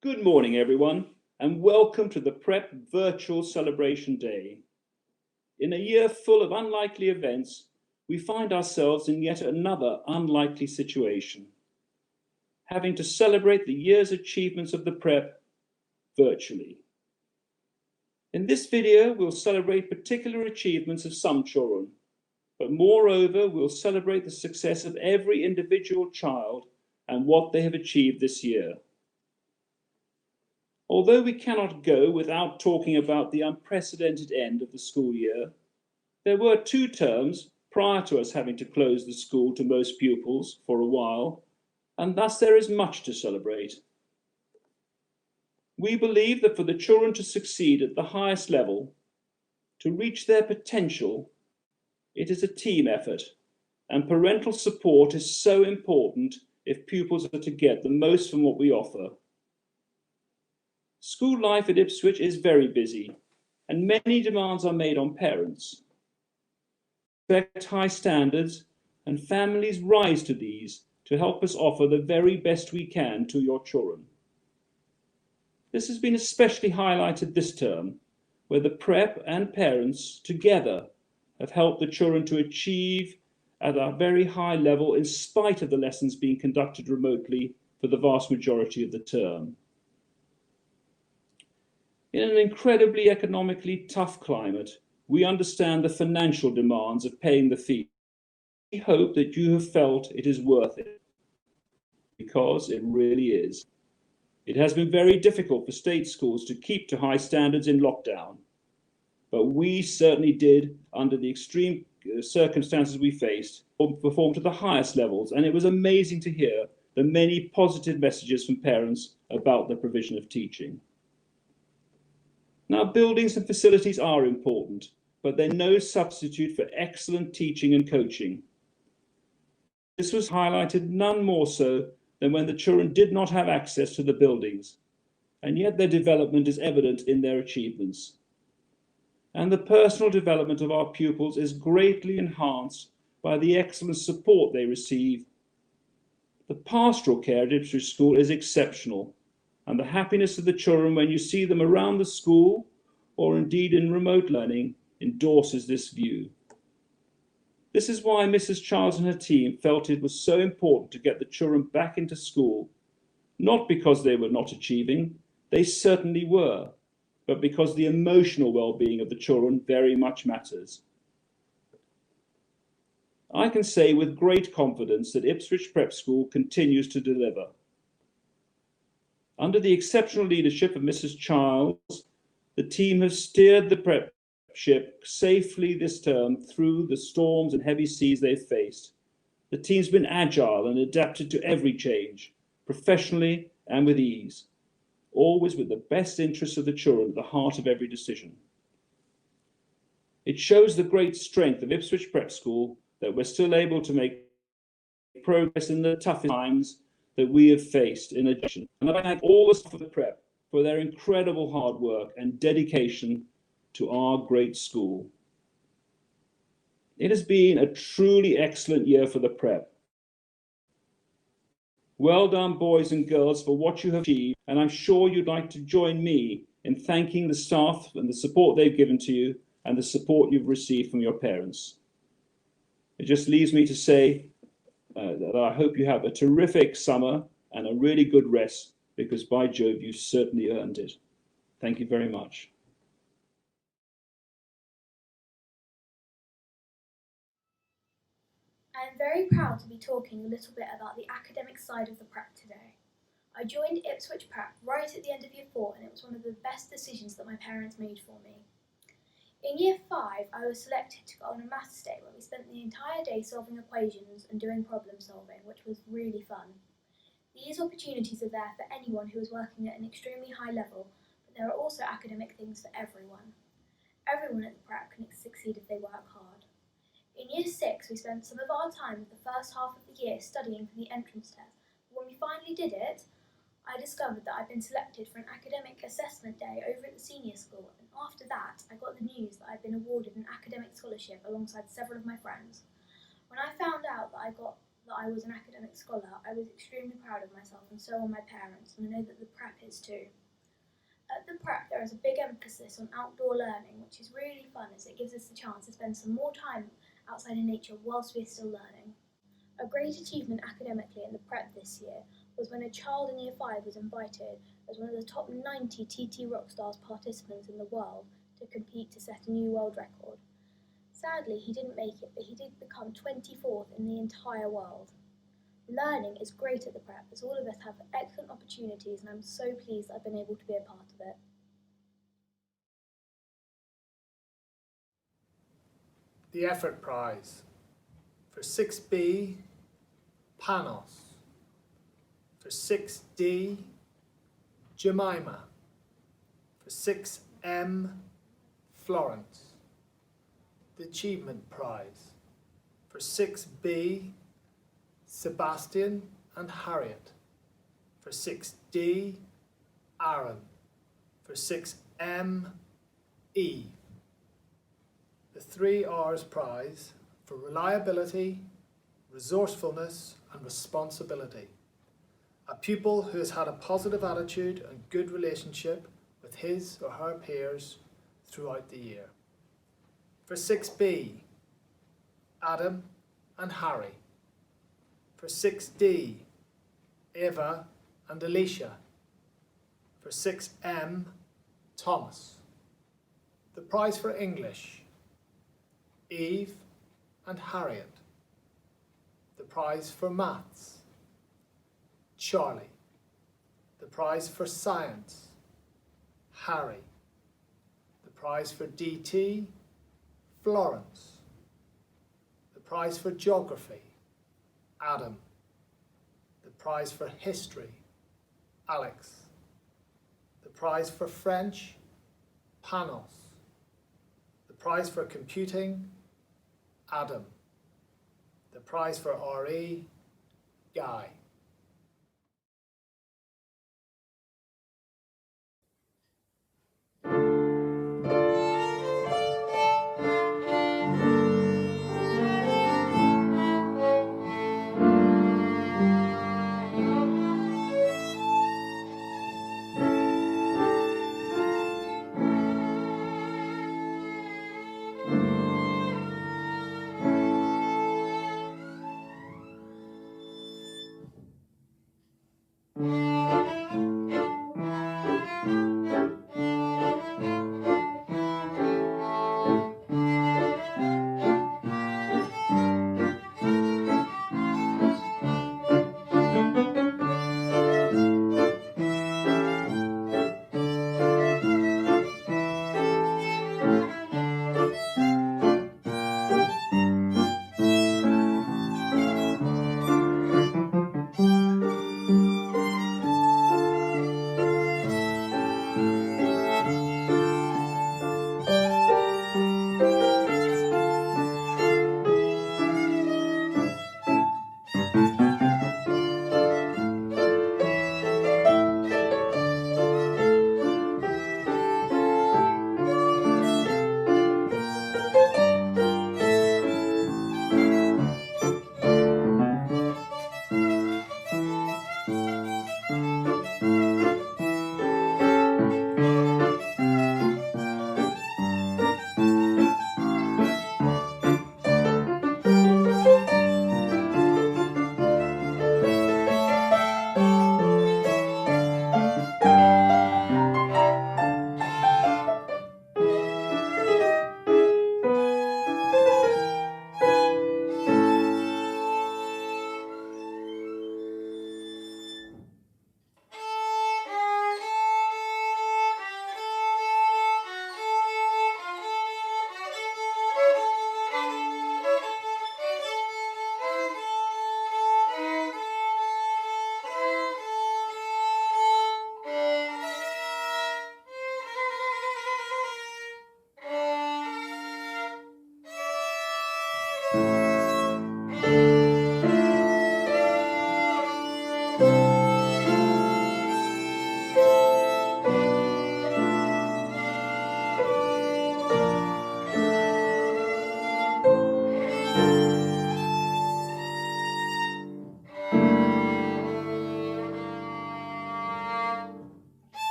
Good morning, everyone, and welcome to the Prep Virtual Celebration Day. In a year full of unlikely events, we find ourselves in yet another unlikely situation, having to celebrate the year's achievements of the Prep virtually. In this video, we'll celebrate particular achievements of some children, but moreover, we'll celebrate the success of every individual child and what they have achieved this year. Although we cannot go without talking about the unprecedented end of the school year, there were 2 terms prior to us having to close the school to most pupils for a while, and thus there is much to celebrate. We believe that for the children to succeed at the highest level, to reach their potential, it is a team effort, and parental support is so important if pupils are to get the most from what we offer. School life at Ipswich is very busy, and many demands are made on parents. Expect high standards, and families rise to these to help us offer the very best we can to your children. This has been especially highlighted this term, where the Prep and parents together have helped the children to achieve at a very high level in spite of the lessons being conducted remotely for the vast majority of the term. In an incredibly economically tough climate, we understand the financial demands of paying the fee. We hope that you have felt it is worth it, because it really is. It has been very difficult for state schools to keep to high standards in lockdown, but we certainly did, under the extreme circumstances we faced, perform to the highest levels, and it was amazing to hear the many positive messages from parents about the provision of teaching. Now, buildings and facilities are important, but they're no substitute for excellent teaching and coaching. This was highlighted none more so than when the children did not have access to the buildings, and yet their development is evident in their achievements. And the personal development of our pupils is greatly enhanced by the excellent support they receive. The pastoral care at Ipswich School is exceptional, and the happiness of the children when you see them around the school, or indeed in remote learning, endorses this view. This is why Mrs. Charles and her team felt it was so important to get the children back into school, not because they were not achieving, they certainly were, but because the emotional well-being of the children very much matters. I can say with great confidence that Ipswich Prep School continues to deliver. Under the exceptional leadership of Mrs. Childs, the team has steered the prep ship safely this term through the storms and heavy seas they've faced. The team's been agile and adapted to every change, professionally and with ease, always with the best interests of the children at the heart of every decision. It shows the great strength of Ipswich Prep School that we're still able to make progress in the toughest times that we have faced in addition. And I thank all the staff of the Prep for their incredible hard work and dedication to our great school. It has been a truly excellent year for the Prep. Well done, boys and girls, for what you have achieved, and I'm sure you'd like to join me in thanking the staff and the support they've given to you and the support you've received from your parents. It just leaves me to say that I hope you have a terrific summer and a really good rest, because by Jove, you certainly earned it. Thank you very much. I am very proud to be talking a little bit about the academic side of the Prep today. I joined Ipswich Prep right at the end of Year 4, and it was one of the best decisions that my parents made for me. In Year 5, I was selected to go on a maths day where we spent the entire day solving equations and doing problem solving, which was really fun. These opportunities are there for anyone who is working at an extremely high level, but there are also academic things for everyone. Everyone at the Prep can succeed if they work hard. In Year 6, we spent some of our time the first half of the year studying for the entrance test. When we finally did it, I discovered that I'd been selected for an academic assessment day over at the senior school, and after that I got the news that I'd been awarded an academic scholarship alongside several of my friends. When I found out that I got that I was an academic scholar, I was extremely proud of myself, and so were my parents, and I know that the prep is too. At the prep, there is a big emphasis on outdoor learning, which is really fun as it gives us the chance to spend some more time outside in nature whilst we're still learning. A great achievement academically in the prep this year was when a child in Year 5 was invited as one of the top 90 TT Rockstars participants in the world to compete to set a new world record. Sadly, he didn't make it, but he did become 24th in the entire world. Learning is great at the prep as all of us have excellent opportunities, and I'm so pleased I've been able to be a part of it. The Effort Prize. For 6B, Panos. For 6D, Jemima. For 6M, Florence. The Achievement Prize. For 6B, Sebastian and Harriet. For 6D, Aaron. For 6M, Eve. The 3 R's Prize for reliability, resourcefulness and responsibility. A pupil who has had a positive attitude and good relationship with his or her peers throughout the year. For 6B, Adam and Harry. For 6D, Eva and Alicia. For 6M, Thomas. The prize for English, Eve and Harriet. The prize for maths, Charlie. The prize for science, Harry. The prize for DT, Florence. The prize for geography, Adam. The prize for history, Alex. The prize for French, Panos. The prize for computing, Adam. The prize for RE, Guy.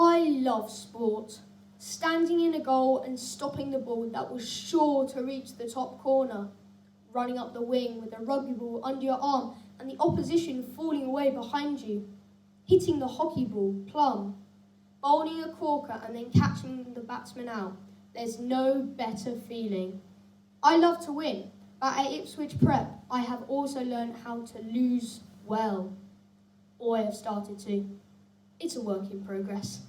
I love sport. Standing in a goal and stopping the ball that was sure to reach the top corner. Running up the wing with a rugby ball under your arm and the opposition falling away behind you. Hitting the hockey ball plumb. Bowling a corker and then catching the batsman out. There's no better feeling. I love to win, but at Ipswich Prep, I have also learned how to lose well. Or I have started to. It's a work in progress.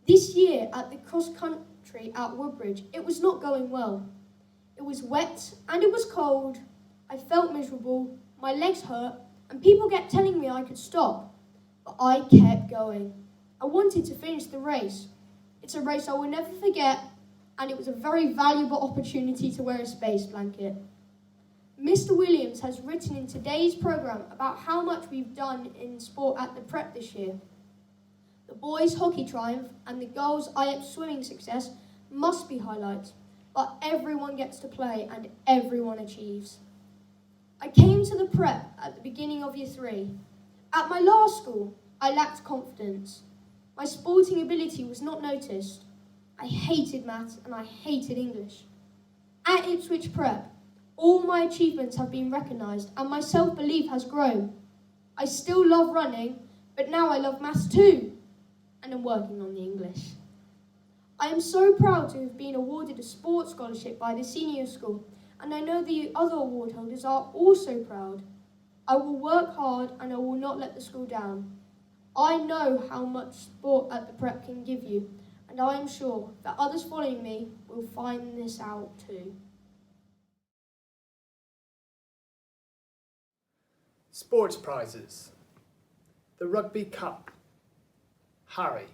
This year at the cross country at Woodbridge, it was not going well. It was wet and it was cold. I felt miserable, my legs hurt, and people kept telling me I could stop. But I kept going. I wanted to finish the race. It's a race I will never forget, and it was a very valuable opportunity to wear a space blanket. Mr. Williams has written in today's programme about how much we've done in sport at the Prep this year. The boys' hockey triumph and the girls' IEP swimming success must be highlights, but everyone gets to play and everyone achieves. I came to the Prep at the beginning of Year 3. At my last school, I lacked confidence. My sporting ability was not noticed. I hated maths and I hated English. At Ipswich Prep, all my achievements have been recognised and my self-belief has grown. I still love running, but now I love maths too, and I'm working on the English. I am so proud to have been awarded a sports scholarship by the senior school, and I know the other award holders are also proud. I will work hard and I will not let the school down. I know how much sport at the Prep can give you, and I am sure that others following me will find this out too. Sports prizes. The Rugby Cup. Harry.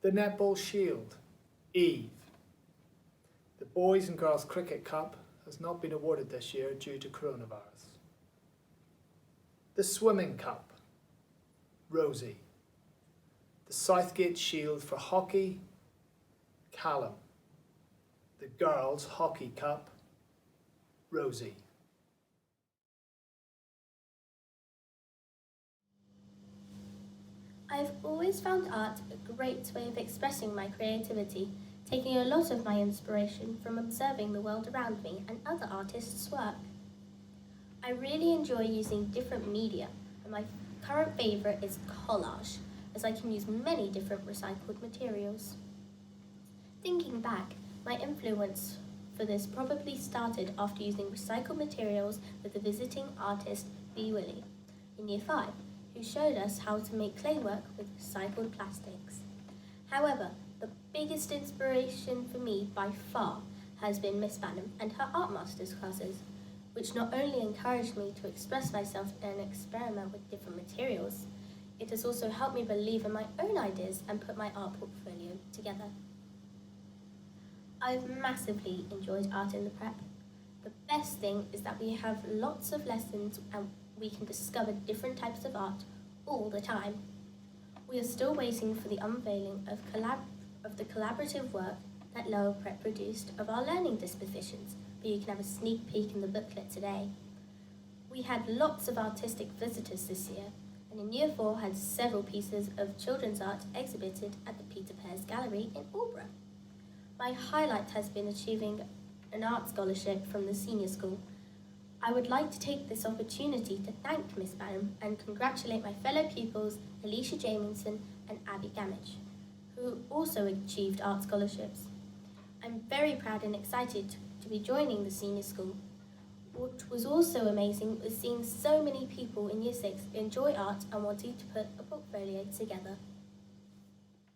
The Netball Shield. Eve. The Boys and Girls Cricket Cup has not been awarded this year due to coronavirus. The Swimming Cup. Rosie. The Southgate Shield for Hockey. Callum. The Girls Hockey Cup. Rosie. I've always found art a great way of expressing my creativity, taking a lot of my inspiration from observing the world around me and other artists' work. I really enjoy using different media, and my current favourite is collage, as I can use many different recycled materials. Thinking back, my influence for this probably started after using recycled materials with the visiting artist B. Willie in Year 5, who showed us how to make clay work with recycled plastics. However, the biggest inspiration for me by far has been Miss Banham and her Art Masters classes, which not only encouraged me to express myself and experiment with different materials, it has also helped me believe in my own ideas and put my art portfolio together. I've massively enjoyed art in the Prep. The best thing is that we have lots of lessons and we can discover different types of art all the time. We are still waiting for the unveiling of the collaborative work that Lower Prep produced of our learning dispositions, but you can have a sneak peek in the booklet today. We had lots of artistic visitors this year, and in Year 4 had several pieces of children's art exhibited at the Peter Pears Gallery in Aldborough. My highlight has been achieving an art scholarship from the senior school. I would like to take this opportunity to thank Miss Banham and congratulate my fellow pupils Alicia Jamieson and Abby Gamage, who also achieved art scholarships. I'm very proud and excited to be joining the senior school. What was also amazing was seeing so many people in Year 6 enjoy art and wanting to put a portfolio together.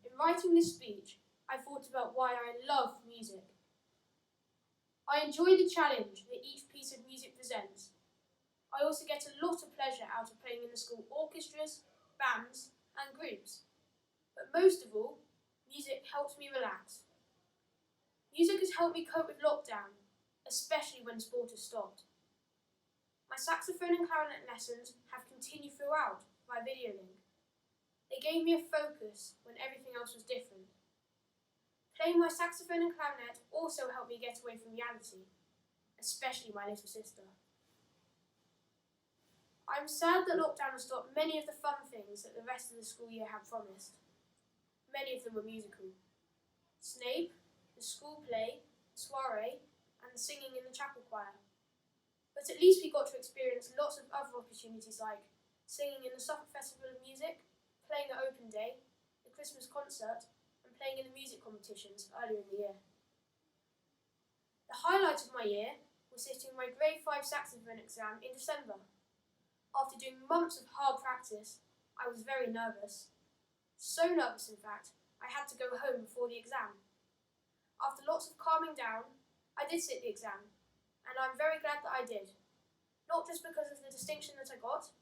In writing this speech, I thought about why I love music. I enjoy the challenge that each piece of music presents. I also get a lot of pleasure out of playing in the school orchestras, bands and groups. But most of all, music helps me relax. Music has helped me cope with lockdown, especially when sport has stopped. My saxophone and clarinet lessons have continued throughout via video link. They gave me a focus when everything else was different. Playing my saxophone and clarinet also helped me get away from reality, especially my little sister. I'm sad that lockdown has stopped many of the fun things that the rest of the school year had promised. Many of them were musical. Snape, the school play, the soiree, and the singing in the chapel choir. But at least we got to experience lots of other opportunities like singing in the Suffolk Festival of Music, playing at Open Day, the Christmas concert, and playing in the music competitions earlier in the year. The highlight of my year was sitting my Grade 5 saxophone exam in December. After doing months of hard practice, I was very nervous. So nervous, in fact, I had to go home before the exam. After lots of calming down, I did sit the exam, and I'm very glad that I did. Not just because of the distinction that I got,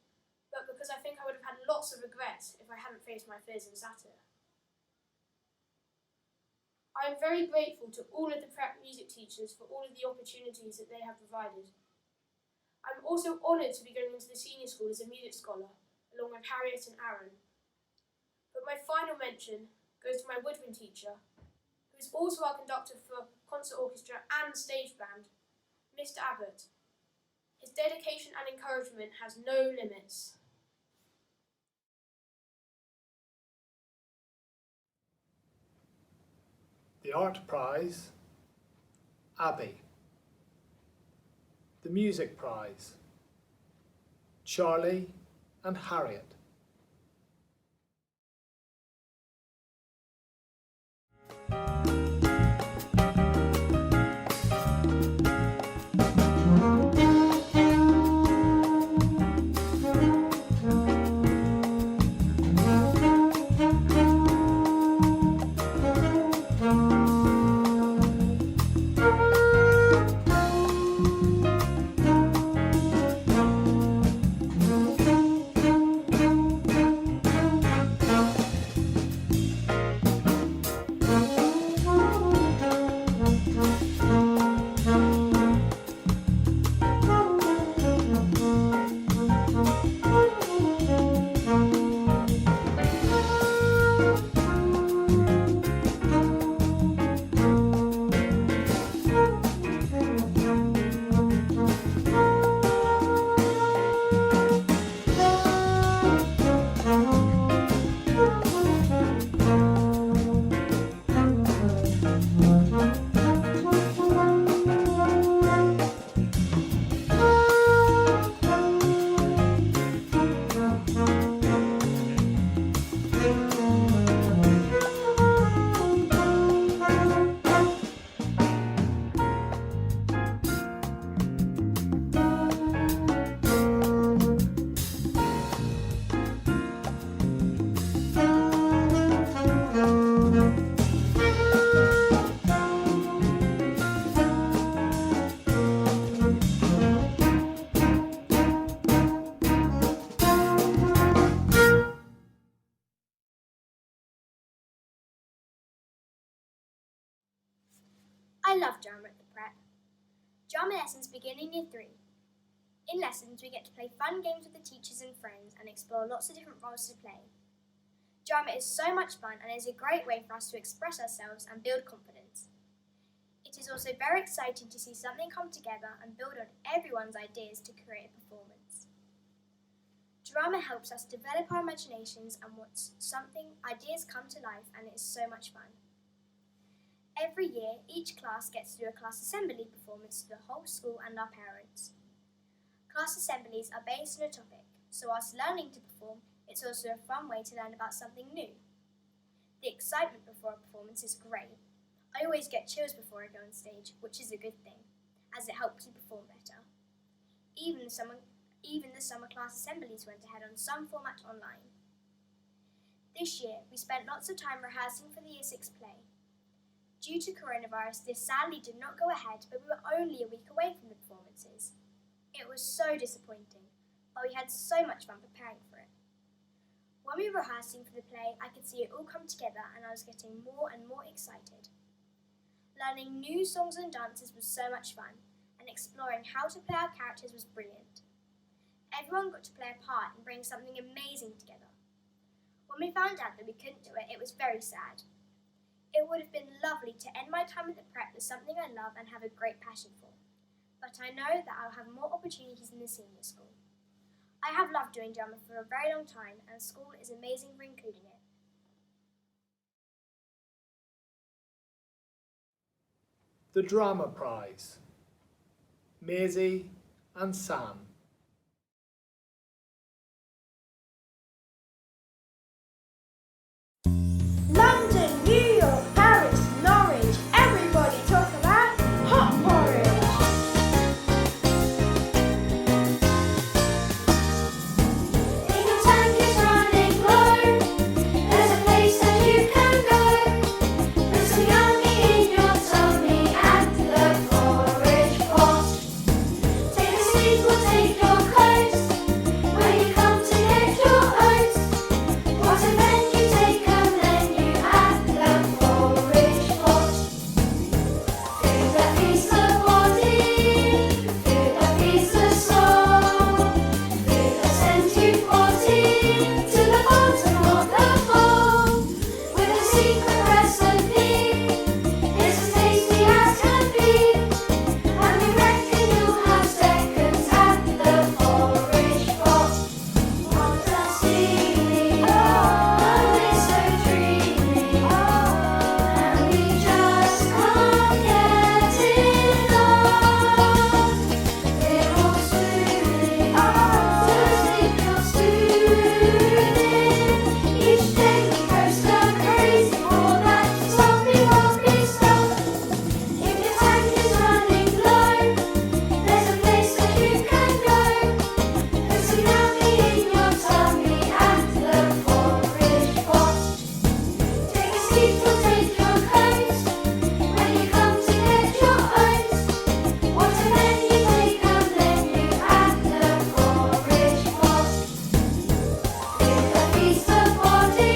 but because I think I would have had lots of regret if I hadn't faced my fears and sat here. I am very grateful to all of the prep music teachers for all of the opportunities that they have provided. I'm also honoured to be going into the senior school as a music scholar, along with Harriet and Aaron. But my final mention goes to my woodwind teacher, who is also our conductor for concert orchestra and stage band, Mr. Abbott. His dedication and encouragement has no limits. The Art Prize, Abby. The Music Prize, Charlie and Harriet. I love drama at the prep. Drama lessons begin in Year 3. In lessons, we get to play fun games with the teachers and friends and explore lots of different roles to play. Drama is so much fun and is a great way for us to express ourselves and build confidence. It is also very exciting to see something come together and build on everyone's ideas to create a performance. Drama helps us develop our imaginations and watch ideas come to life, and it is so much fun. Every year, each class gets to do a class assembly performance to the whole school and our parents. Class assemblies are based on a topic, so whilst learning to perform, it's also a fun way to learn about something new. The excitement before a performance is great. I always get chills before I go on stage, which is a good thing, as it helps you perform better. Even the summer class assemblies went ahead on some format online. This year, we spent lots of time rehearsing for the Year 6 play. Due to coronavirus, this sadly did not go ahead, but we were only a week away from the performances. It was so disappointing, but we had so much fun preparing for it. When we were rehearsing for the play, I could see it all come together and I was getting more and more excited. Learning new songs and dances was so much fun, and exploring how to play our characters was brilliant. Everyone got to play a part and bring something amazing together. When we found out that we couldn't do it, it was very sad. It would have been lovely to end my time at the prep with something I love and have a great passion for, but I know that I'll have more opportunities in the senior school. I have loved doing drama for a very long time, and school is amazing for including it. The Drama Prize, Maisie and Sam. London, New York, Paris, Norwich, everybody talk about hot porridge. If your tank is running low, there's a place that you can go. Put some yummy in your tummy and the porridge pot. Take a seat or take your clothes when you come to get your oats. What if then you take them, then you add the porridge pot. Food that feeds the body, food that feeds the soul, food that sends you potty to the bottom of the bowl. With a secret recipe, it's as tasty as can be, and we reckon you'll have seconds at the porridge pot. What a steamy, oh, it's so dreamy, and we just can't get enough. We're all swooning, to sleep you're soothing. Each day we roast a crazy for that sloppy, wobbly stuff. If your tank is running low, there's a place that you can go. Put some yummy in your tummy and the porridge pot. Take a seat or take your coat when you come to get your oats. What if then you take them, then you add the porridge pot. Food that feeds the body,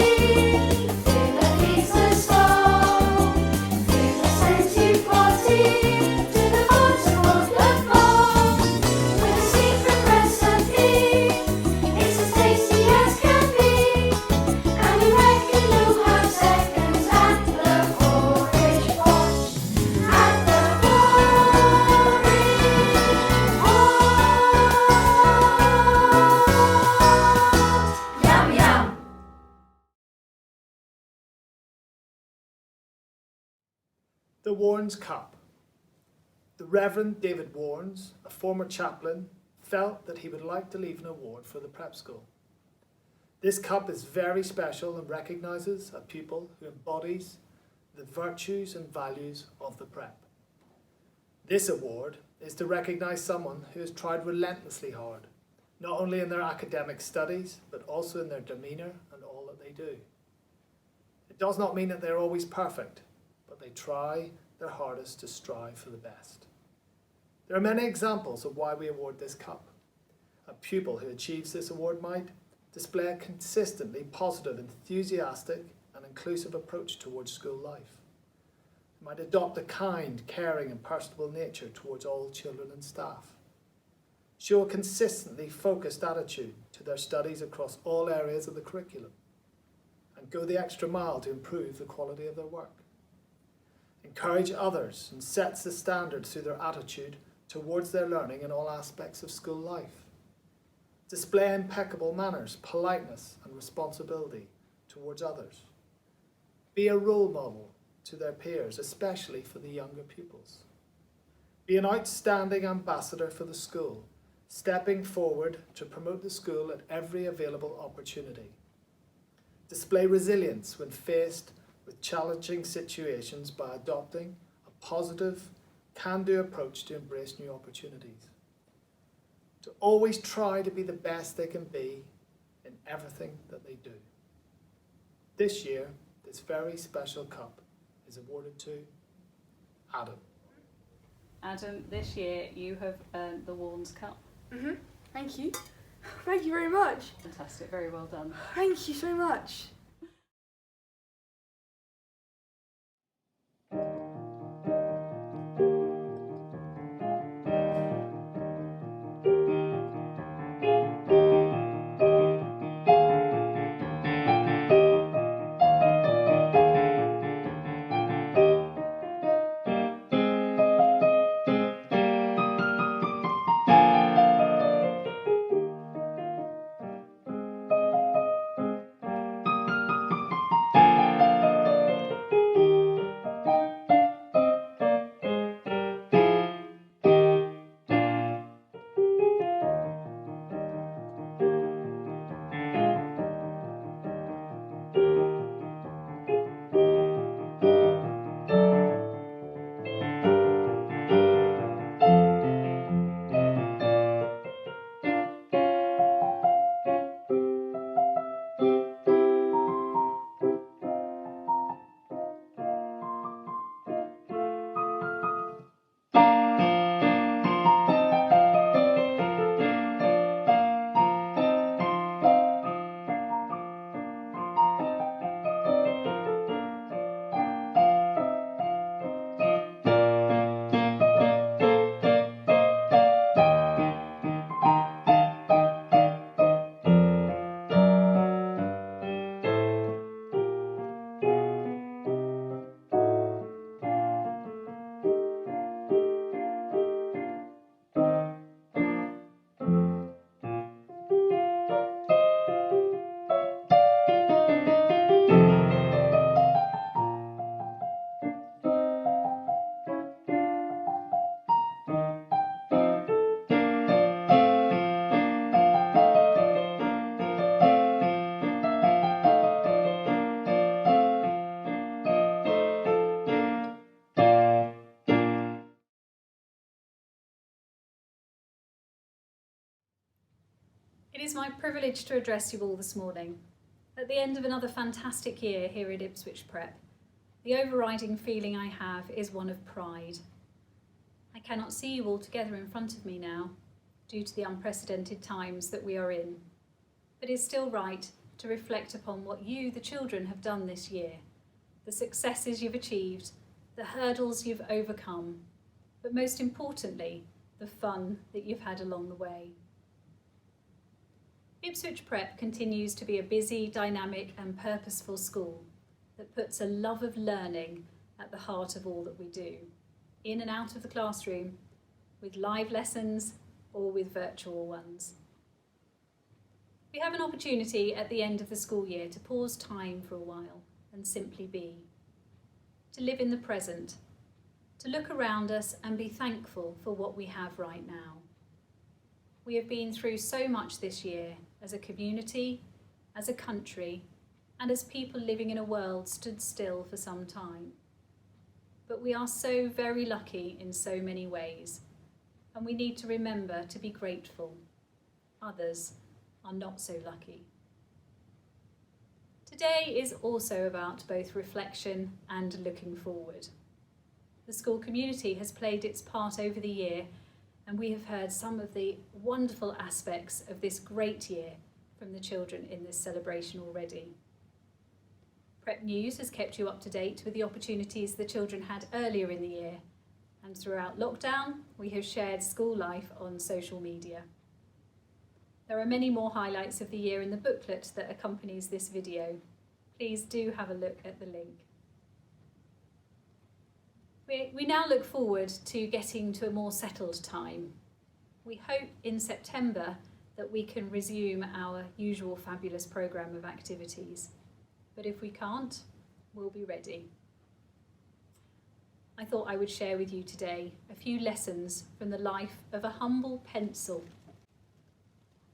food that feeds the soul, food that sends you potty to the bottom of the bowl. With a secret recipe, it's as tasty as can be, and we reckon you'll have seconds at the porridge pot. At the porridge pot. Yum yum. The Warren's Cup. The Reverend David Warrens, a former chaplain, felt that he would like to leave an award for the prep school. This cup is very special and recognises a pupil who embodies the virtues and values of the prep. This award is to recognise someone who has tried relentlessly hard, not only in their academic studies, but also in their demeanour and all that they do. It does not mean that they're always perfect, but they try their hardest to strive for the best. There are many examples of why we award this cup. A pupil who achieves this award might display a consistently positive, enthusiastic and inclusive approach towards school life. They might adopt a kind, caring and personable nature towards all children and staff. Show a consistently focused attitude to their studies across all areas of the curriculum, and go the extra mile to improve the quality of their work. Encourage others and sets the standards through their attitude towards their learning in all aspects of school life. Display impeccable manners, politeness and responsibility towards others. Be a role model to their peers, especially for the younger pupils. Be an outstanding ambassador for the school, stepping forward to promote the school at every available opportunity. Display resilience when faced with challenging situations by adopting a positive, can-do approach to embrace new opportunities. To always try to be the best they can be in everything that they do. This year, this very special cup is awarded to Adam. Adam, this year you have earned the Warren's Cup. Thank you. Thank you very much. Fantastic, very well done. Thank you so much. It is my privilege to address you all this morning. At the end of another fantastic year here at Ipswich Prep, the overriding feeling I have is one of pride. I cannot see you all together in front of me now, due to the unprecedented times that we are in, but it's still right to reflect upon what you, the children, have done this year, the successes you've achieved, the hurdles you've overcome, but most importantly, the fun that you've had along the way. Ipswich Prep continues to be a busy, dynamic and purposeful school that puts a love of learning at the heart of all that we do, in and out of the classroom, with live lessons or with virtual ones. We have an opportunity at the end of the school year to pause time for a while and simply be, to live in the present, to look around us and be thankful for what we have right now. We have been through so much this year as a community, as a country, and as people living in a world stood still for some time. But we are so very lucky in so many ways, and we need to remember to be grateful. Others are not so lucky. Today is also about both reflection and looking forward. The school community has played its part over the year, and we have heard some of the wonderful aspects of this great year from the children in this celebration already. Prep News has kept you up to date with the opportunities the children had earlier in the year, and throughout lockdown we have shared school life on social media. There are many more highlights of the year in the booklet that accompanies this video. Please do have a look at the link. We now look forward to getting to a more settled time. We hope in September that we can resume our usual fabulous programme of activities. But if we can't, we'll be ready. I thought I would share with you today a few lessons from the life of a humble pencil.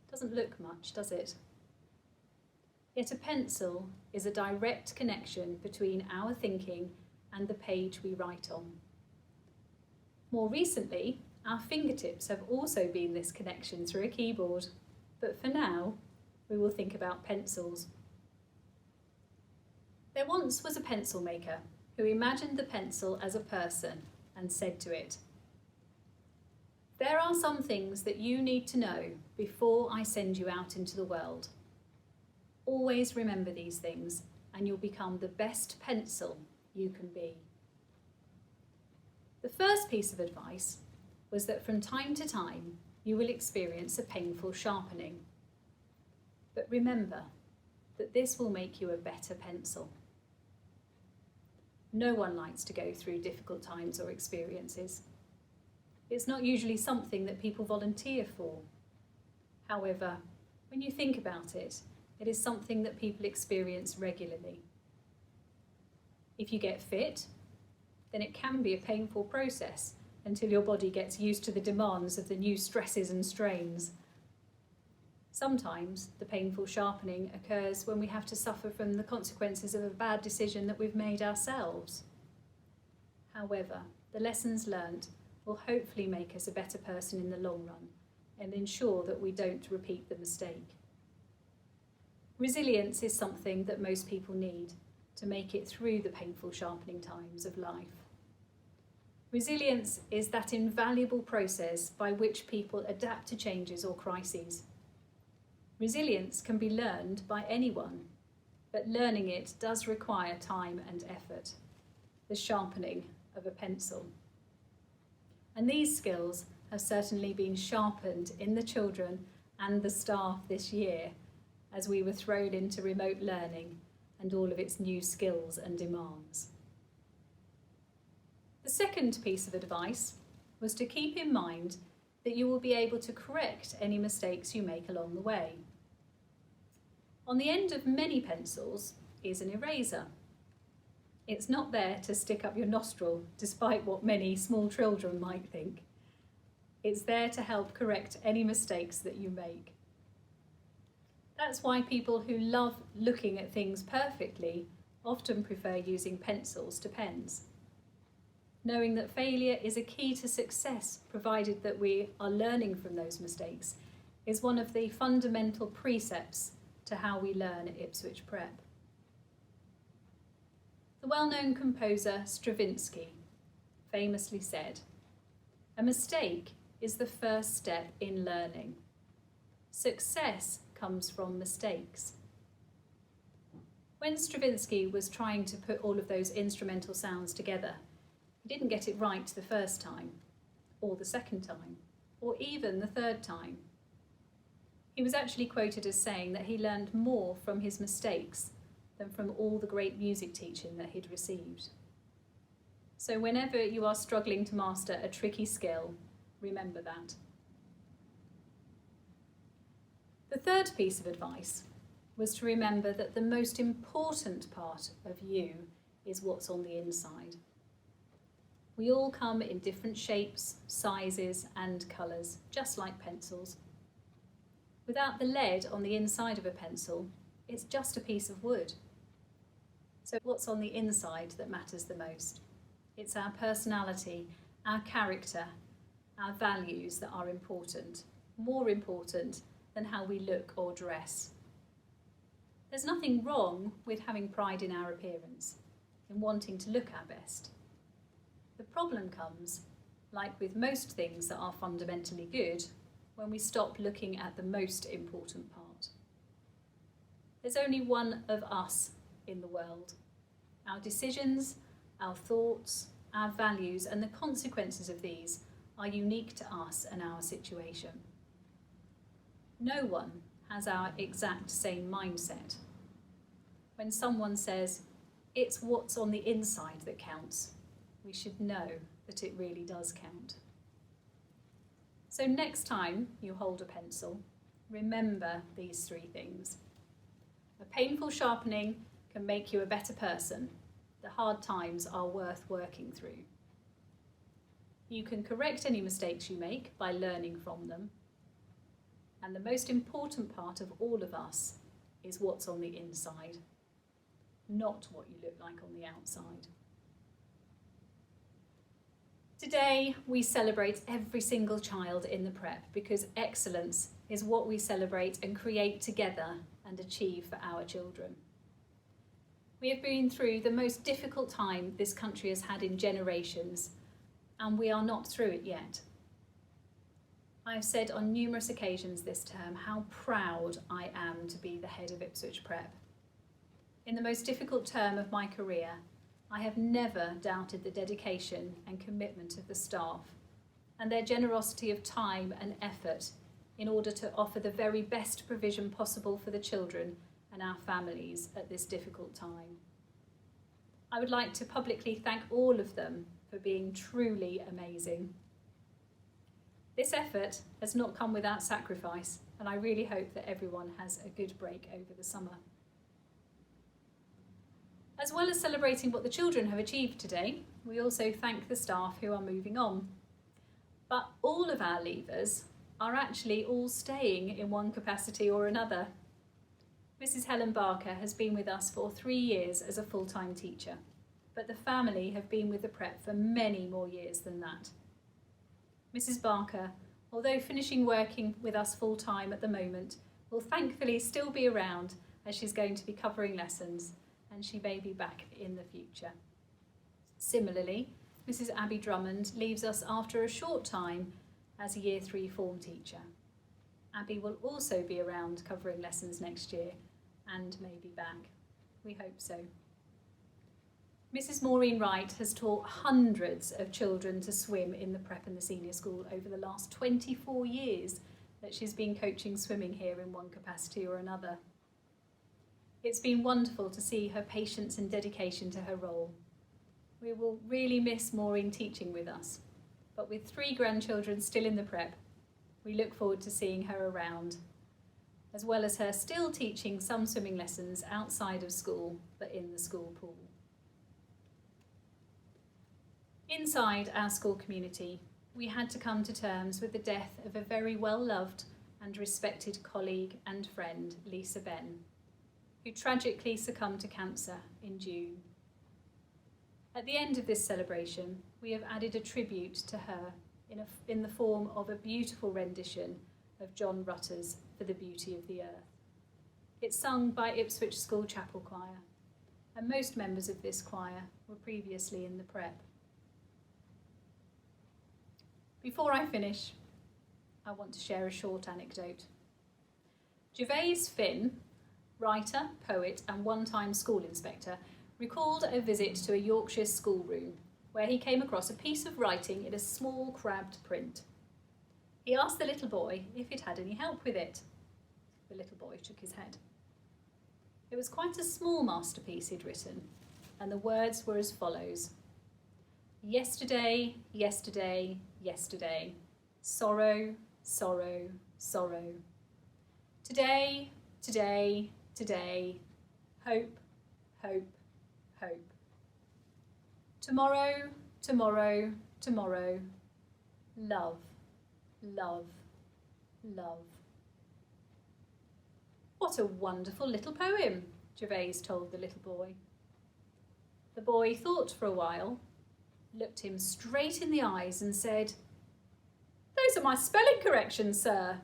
Doesn't look much, does it? Yet a pencil is a direct connection between our thinking and the page we write on. More recently, our fingertips have also been this connection through a keyboard, but for now, we will think about pencils. There once was a pencil maker who imagined the pencil as a person and said to it, "There are some things that you need to know before I send you out into the world. Always remember these things and you'll become the best pencil you can be." The first piece of advice was that from time to time you will experience a painful sharpening. But remember that this will make you a better pencil. No one likes to go through difficult times or experiences. It's not usually something that people volunteer for. However, when you think about it, it is something that people experience regularly. If you get fit, then it can be a painful process until your body gets used to the demands of the new stresses and strains. Sometimes the painful sharpening occurs when we have to suffer from the consequences of a bad decision that we've made ourselves. However, the lessons learnt will hopefully make us a better person in the long run and ensure that we don't repeat the mistake. Resilience is something that most people need to make it through the painful sharpening times of life. Resilience is that invaluable process by which people adapt to changes or crises. Resilience can be learned by anyone, but learning it does require time and effort, the sharpening of a pencil. And these skills have certainly been sharpened in the children and the staff this year as we were thrown into remote learning and all of its new skills and demands. The second piece of advice was to keep in mind that you will be able to correct any mistakes you make along the way. On the end of many pencils is an eraser. It's not there to stick up your nostril, despite what many small children might think. It's there to help correct any mistakes that you make. That's why people who love looking at things perfectly often prefer using pencils to pens. Knowing that failure is a key to success, provided that we are learning from those mistakes, is one of the fundamental precepts to how we learn at Ipswich Prep. The well-known composer Stravinsky famously said, "A mistake is the first step in learning. Success comes from mistakes." When Stravinsky was trying to put all of those instrumental sounds together, he didn't get it right the first time, or the second time, or even the third time. He was actually quoted as saying that he learned more from his mistakes than from all the great music teaching that he'd received. So whenever you are struggling to master a tricky skill, remember that. The third piece of advice was to remember that the most important part of you is what's on the inside. We all come in different shapes, sizes and colours, just like pencils. Without the lead on the inside of a pencil, it's just a piece of wood. So what's on the inside that matters the most? It's our personality, our character, our values that are important, more important than how we look or dress. There's nothing wrong with having pride in our appearance, in wanting to look our best. The problem comes, like with most things that are fundamentally good, when we stop looking at the most important part. There's only one of us in the world. Our decisions, our thoughts, our values, and the consequences of these are unique to us and our situation. No one has our exact same mindset. When someone says, "It's what's on the inside that counts," we should know that it really does count. So next time you hold a pencil, remember these three things. A painful sharpening can make you a better person. The hard times are worth working through. You can correct any mistakes you make by learning from them. And the most important part of all of us is what's on the inside, not what you look like on the outside. Today, we celebrate every single child in the prep because excellence is what we celebrate and create together and achieve for our children. We have been through the most difficult time this country has had in generations, and we are not through it yet. I have said on numerous occasions this term how proud I am to be the head of Ipswich Prep. In the most difficult term of my career, I have never doubted the dedication and commitment of the staff and their generosity of time and effort in order to offer the very best provision possible for the children and our families at this difficult time. I would like to publicly thank all of them for being truly amazing. This effort has not come without sacrifice, and I really hope that everyone has a good break over the summer. As well as celebrating what the children have achieved today, we also thank the staff who are moving on. But all of our leavers are actually all staying in one capacity or another. Mrs. Helen Barker has been with us for 3 years as a full-time teacher, but the family have been with the prep for many more years than that. Mrs. Barker, although finishing working with us full-time at the moment, will thankfully still be around as she's going to be covering lessons, and she may be back in the future. Similarly, Mrs. Abby Drummond leaves us after a short time as a Year 3 form teacher. Abby will also be around covering lessons next year and may be back. We hope so. Mrs. Maureen Wright has taught hundreds of children to swim in the prep and the senior school over the last 24 years that she's been coaching swimming here in one capacity or another. It's been wonderful to see her patience and dedication to her role. We will really miss Maureen teaching with us, but with 3 grandchildren still in the prep, we look forward to seeing her around, as well as her still teaching some swimming lessons outside of school, but in the school pool. Inside our school community, we had to come to terms with the death of a very well-loved and respected colleague and friend, Lisa Benn, who tragically succumbed to cancer in June. At the end of this celebration, we have added a tribute to her in the form of a beautiful rendition of John Rutter's For the Beauty of the Earth. It's sung by Ipswich School Chapel Choir, and most members of this choir were previously in the Prep. Before I finish, I want to share a short anecdote. Gervase Finn, writer, poet and one-time school inspector, recalled a visit to a Yorkshire schoolroom where he came across a piece of writing in a small crabbed print. He asked the little boy if it had any help with it. The little boy shook his head. It was quite a small masterpiece he'd written, and the words were as follows. Yesterday, yesterday, yesterday, sorrow, sorrow, sorrow. Today, today, today, hope, hope, hope. Tomorrow, tomorrow, tomorrow, love, love, love. What a wonderful little poem, Gervase told the little boy. The boy thought for a while, looked him straight in the eyes and said, "Those are my spelling corrections, sir."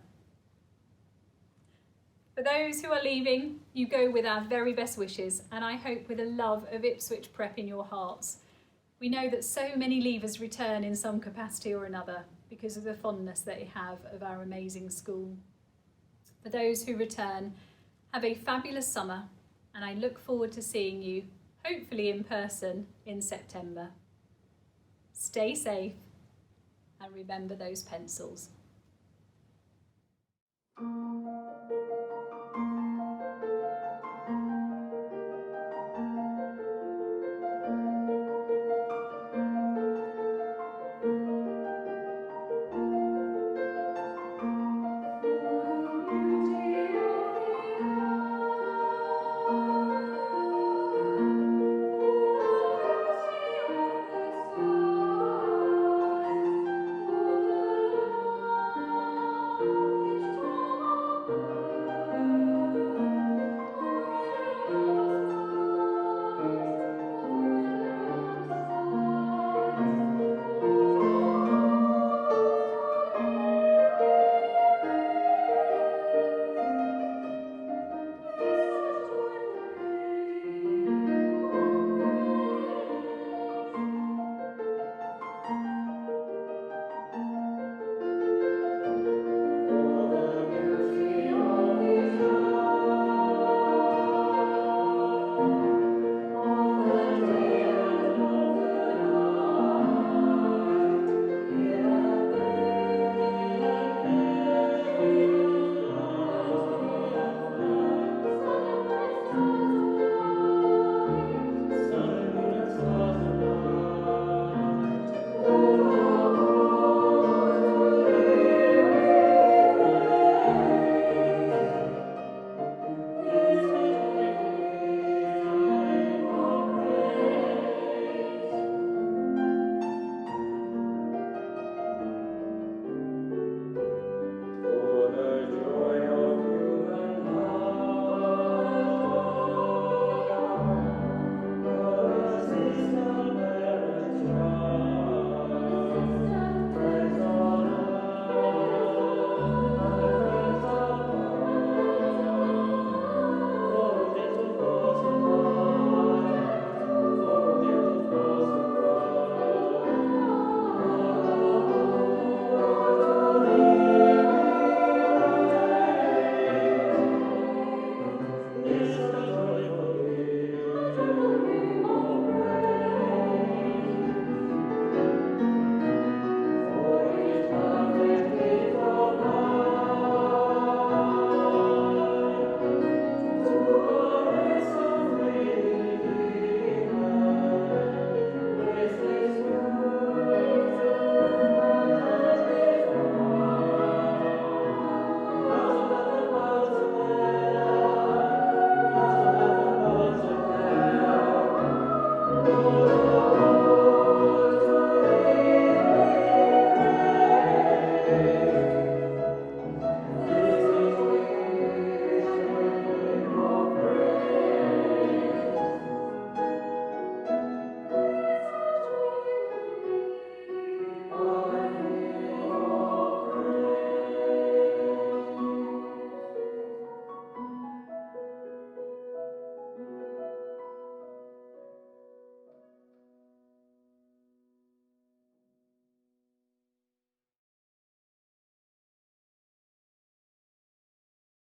For those who are leaving, you go with our very best wishes, and I hope with a love of Ipswich Prep in your hearts. We know that so many leavers return in some capacity or another because of the fondness they have of our amazing school. For those who return, have a fabulous summer, and I look forward to seeing you, hopefully in person, in September. Stay safe and remember those pencils.